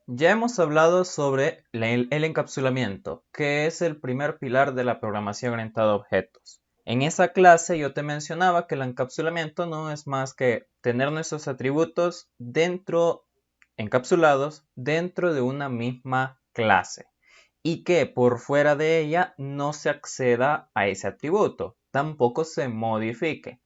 Ya hemos hablado sobre el encapsulamiento, que es el primer pilar de la programación orientada a objetos. En esa clase yo te mencionaba que el encapsulamiento no es más que tener nuestros atributos encapsulados dentro de una misma clase y que por fuera de ella no se acceda a ese atributo, tampoco se modifique.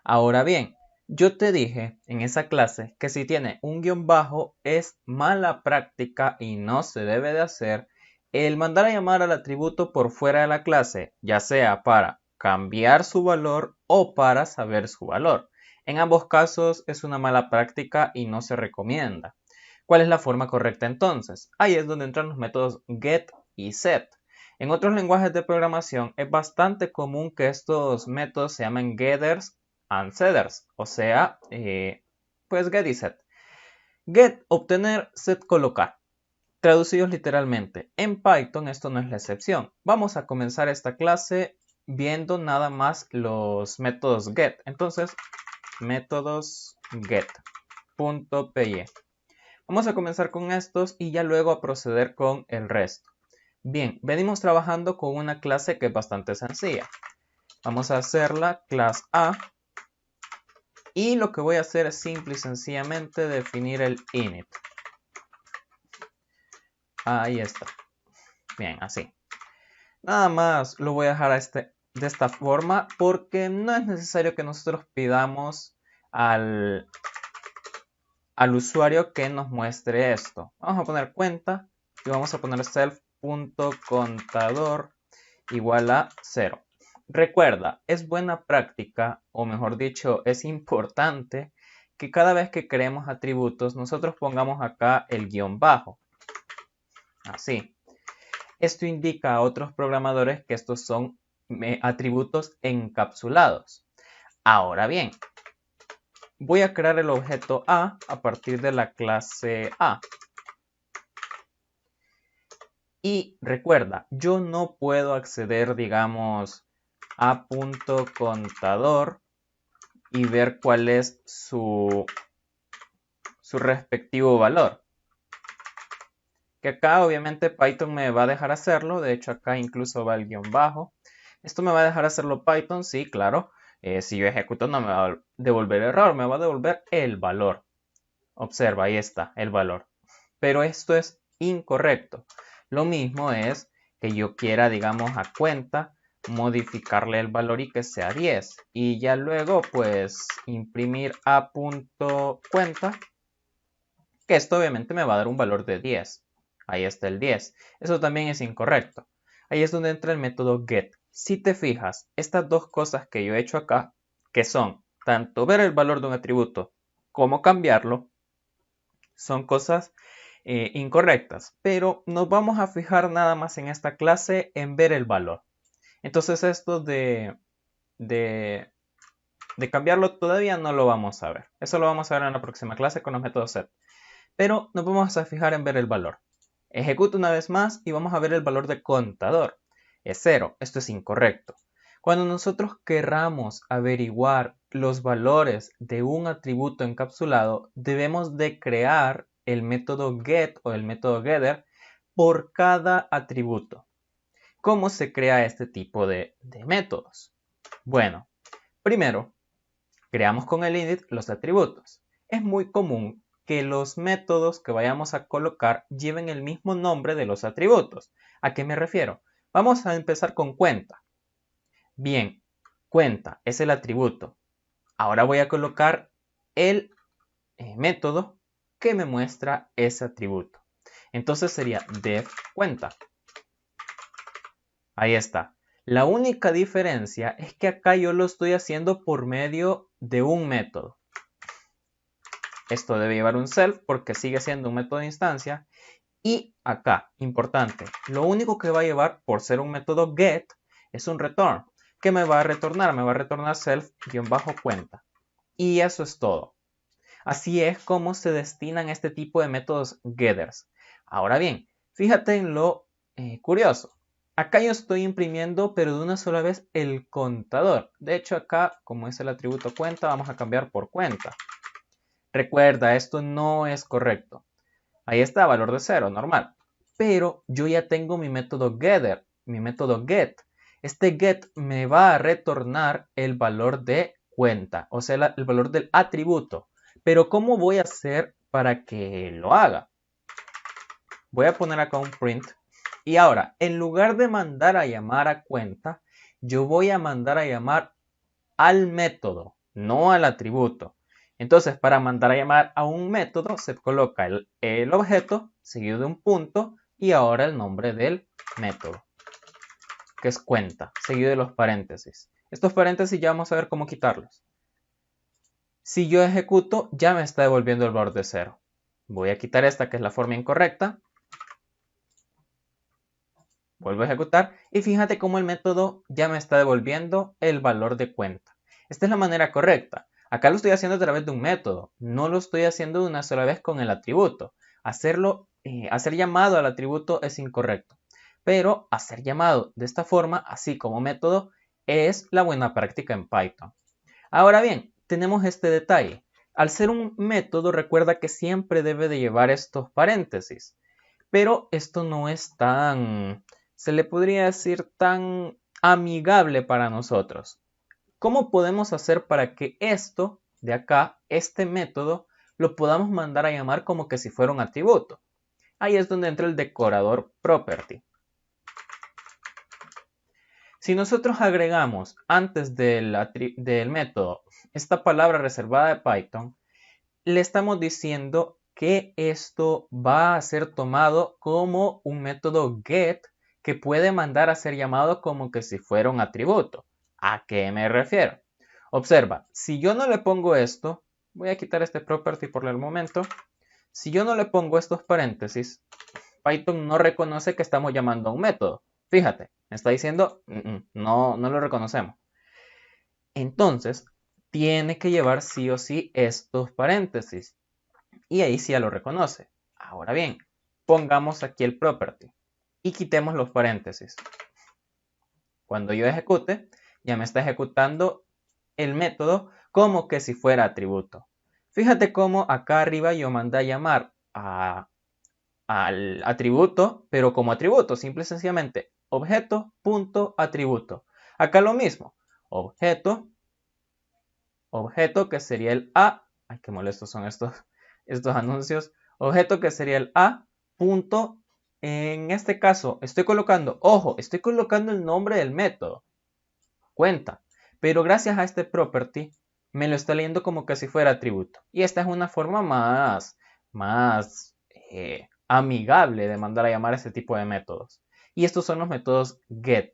Ahora bien, yo te dije en esa clase que si tiene un guión bajo es mala práctica y no se debe de hacer el mandar a llamar al atributo por fuera de la clase, ya sea para cambiar su valor o para saber su valor. En ambos casos es una mala práctica y no se recomienda. ¿Cuál es la forma correcta entonces? Ahí es donde entran los métodos get y set. En otros lenguajes de programación es bastante común que estos métodos se llamen getters and setters, o sea, pues get y set. Get, obtener, set, colocar. Traducidos literalmente. En Python esto no es la excepción. Vamos a comenzar esta clase viendo nada más los métodos get. Entonces, métodos get.py. Vamos a comenzar con estos y ya luego a proceder con el resto. Bien, venimos trabajando con una clase que es bastante sencilla. Vamos a hacerla class A. Y lo que voy a hacer es simple y sencillamente definir el init. Ahí está. Bien, así. Nada más lo voy a dejar de esta forma porque no es necesario que nosotros pidamos al usuario que nos muestre esto. Vamos a poner cuenta y vamos a poner self.contador igual a 0. Recuerda, es buena práctica, o mejor dicho, es importante que cada vez que creemos atributos nosotros pongamos acá el guión bajo. Así. Esto indica a otros programadores que estos son atributos encapsulados. Ahora bien, voy a crear el objeto A partir de la clase A. Y recuerda, yo no puedo acceder, digamos, a .contador y ver cuál es su respectivo valor. Que acá obviamente Python me va a dejar hacerlo, de hecho acá incluso va el guión bajo. Esto me va a dejar hacerlo Python, sí, claro. Si yo ejecuto no me va a devolver error, me va a devolver el valor. Observa, ahí está, el valor. Pero esto es incorrecto. Lo mismo es que yo quiera, digamos, a cuenta modificarle el valor y que sea 10. Y ya luego, pues, imprimir a.cuenta, que esto obviamente me va a dar un valor de 10. Ahí está el 10. Eso también es incorrecto. Ahí es donde entra el método get. Si te fijas, estas dos cosas que yo he hecho acá, que son tanto ver el valor de un atributo como cambiarlo, son cosas incorrectas. Pero nos vamos a fijar nada más en esta clase en ver el valor. Entonces esto de, de cambiarlo todavía no lo vamos a ver. Eso lo vamos a ver en la próxima clase con los métodos set. Pero nos vamos a fijar en ver el valor. Ejecuto una vez más y vamos a ver el valor de contador. Es 0. Esto es incorrecto. Cuando nosotros querramos averiguar los valores de un atributo encapsulado, debemos de crear el método get o el método getter por cada atributo. ¿Cómo se crea este tipo de métodos? Bueno, primero, creamos con el init los atributos. Es muy común que los métodos que vayamos a colocar lleven el mismo nombre de los atributos. ¿A qué me refiero? Vamos a empezar con cuenta. Bien, cuenta es el atributo. Ahora voy a colocar el método que me muestra ese atributo. Entonces sería def cuenta. Ahí está. La única diferencia es que acá yo lo estoy haciendo por medio de un método. Esto debe llevar un self porque sigue siendo un método de instancia. Y acá, importante, lo único que va a llevar por ser un método get es un return. ¿Qué me va a retornar? Me va a retornar self-cuenta. Y eso es todo. Así es como se destinan este tipo de métodos getters. Ahora bien, fíjate en lo curioso. Acá yo estoy imprimiendo, pero de una sola vez, el contador. De hecho, acá, como es el atributo cuenta, vamos a cambiar por cuenta. Recuerda, esto no es correcto. Ahí está, valor de 0, normal. Pero yo ya tengo mi método getter, mi método get. Este get me va a retornar el valor de cuenta, o sea, el valor del atributo. Pero ¿cómo voy a hacer para que lo haga? Voy a poner acá un print. Y ahora, en lugar de mandar a llamar a cuenta, yo voy a mandar a llamar al método, no al atributo. Entonces, para mandar a llamar a un método, se coloca el objeto seguido de un punto y ahora el nombre del método, que es cuenta, seguido de los paréntesis. Estos paréntesis ya vamos a ver cómo quitarlos. Si yo ejecuto, ya me está devolviendo el valor de 0. Voy a quitar esta, que es la forma incorrecta. Vuelvo a ejecutar y fíjate cómo el método ya me está devolviendo el valor de cuenta. Esta es la manera correcta. Acá lo estoy haciendo a través de un método, no lo estoy haciendo de una sola vez con el atributo. Hacer llamado al atributo es incorrecto, pero hacer llamado de esta forma, así como método, es la buena práctica en Python. Ahora bien, tenemos este detalle. Al ser un método, recuerda que siempre debe de llevar estos paréntesis, pero esto no es se le podría decir, tan amigable para nosotros. ¿Cómo podemos hacer para que esto de acá, este método, lo podamos mandar a llamar como que si fuera un atributo? Ahí es donde entra el decorador property. Si nosotros agregamos antes del método esta palabra reservada de Python, le estamos diciendo que esto va a ser tomado como un método get que puede mandar a ser llamado como que si fuera un atributo. ¿A qué me refiero? Observa, si yo no le pongo esto, voy a quitar este property por el momento. Si yo no le pongo estos paréntesis, Python no reconoce que estamos llamando a un método. Fíjate, me está diciendo, no lo reconocemos. Entonces, tiene que llevar sí o sí estos paréntesis. Y ahí sí ya lo reconoce. Ahora bien, pongamos aquí el property y quitemos los paréntesis. Cuando yo ejecute, ya me está ejecutando el método como que si fuera atributo. Fíjate cómo acá arriba yo mandé a llamar al atributo, pero como atributo, simple y sencillamente, objeto.atributo. Acá lo mismo, objeto que sería el A. Ay, qué molestos son estos anuncios. Objeto que sería el A. Punto. En este caso, estoy colocando el nombre del método. Cuenta. Pero gracias a este property, me lo está leyendo como que si fuera atributo. Y esta es una forma más amigable de mandar a llamar a este tipo de métodos. Y estos son los métodos get.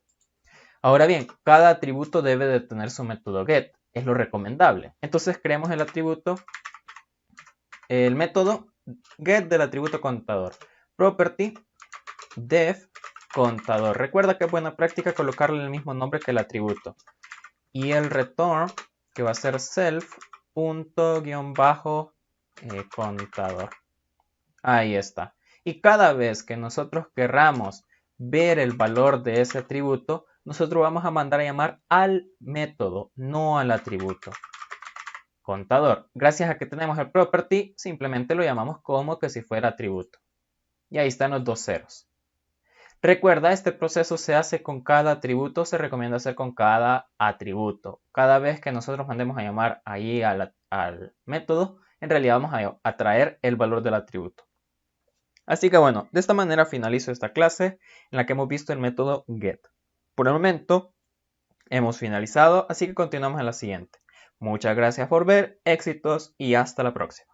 Ahora bien, cada atributo debe de tener su método get. Es lo recomendable. Entonces creemos el método get del atributo contador. Property def contador. Recuerda que es buena práctica colocarle el mismo nombre que el atributo. Y el return, que va a ser self._contador. Ahí está. Y cada vez que nosotros querramos ver el valor de ese atributo, nosotros vamos a mandar a llamar al método, no al atributo. Contador. Gracias a que tenemos el property, simplemente lo llamamos como que si fuera atributo. Y ahí están los dos ceros. Recuerda, este proceso se hace con cada atributo, se recomienda hacer con cada atributo. Cada vez que nosotros mandemos a llamar ahí al método, en realidad vamos a traer el valor del atributo. Así que bueno, de esta manera finalizo esta clase en la que hemos visto el método get. Por el momento hemos finalizado, así que continuamos en la siguiente. Muchas gracias por ver, éxitos y hasta la próxima.